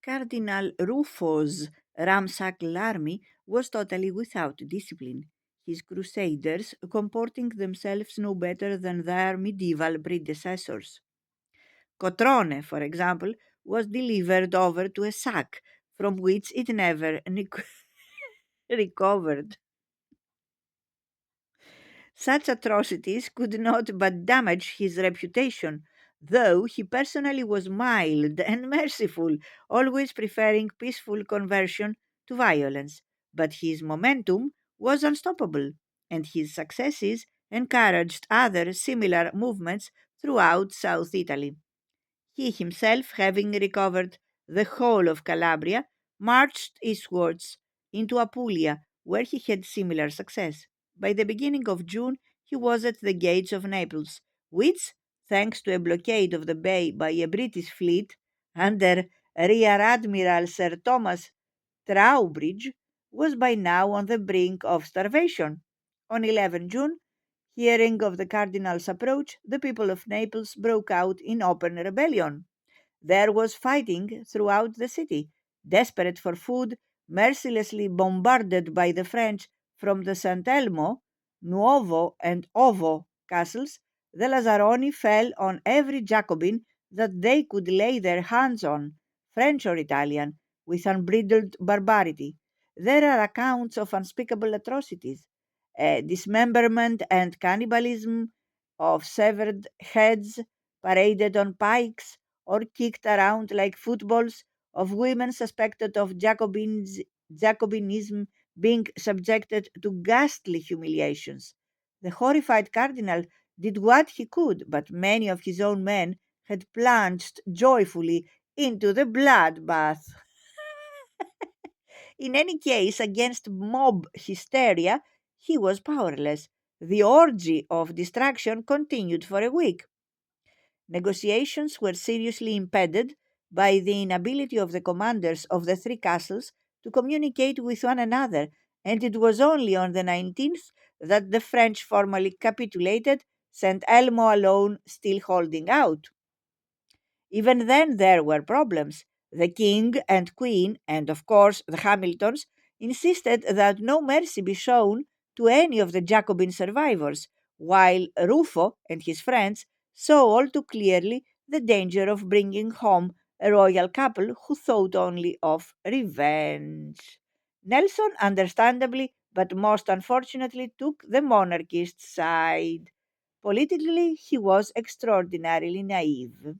Cardinal Rufo's ramshackle army was totally without discipline, his crusaders comporting themselves no better than their medieval predecessors. Cotrone, for example, was delivered over to a sack from which it never recovered. Such atrocities could not but damage his reputation, though he personally was mild and merciful, always preferring peaceful conversion to violence. But his momentum was unstoppable, and his successes encouraged other similar movements throughout South Italy. He himself, having recovered the whole of Calabria, marched eastwards into Apulia, where he had similar success. By the beginning of June, he was at the gates of Naples, which, thanks to a blockade of the bay by a British fleet under Rear Admiral Sir Thomas Trowbridge, was by now on the brink of starvation. On 11 June, hearing of the cardinal's approach, the people of Naples broke out in open rebellion. There was fighting throughout the city. Desperate for food, mercilessly bombarded by the French from the San Elmo, Nuovo, and Ovo castles, the Lazzaroni fell on every Jacobin that they could lay their hands on, French or Italian, with unbridled barbarity. There are accounts of unspeakable atrocities, dismemberment and cannibalism of severed heads paraded on pikes or kicked around like footballs, of women suspected of Jacobinism being subjected to ghastly humiliations. The horrified cardinal did what he could, but many of his own men had plunged joyfully into the bloodbath. In any case, against mob hysteria, he was powerless. The orgy of distraction continued for a week. Negotiations were seriously impeded by the inability of the commanders of the three castles to communicate with one another, and it was only on the 19th that the French formally capitulated, St. Elmo alone still holding out. Even then, there were problems. The king and queen, and of course the Hamiltons, insisted that no mercy be shown to any of the Jacobin survivors, while Ruffo and his friends saw all too clearly the danger of bringing home a royal couple who thought only of revenge. Nelson, understandably but most unfortunately, took the monarchist side. Politically, he was extraordinarily naive.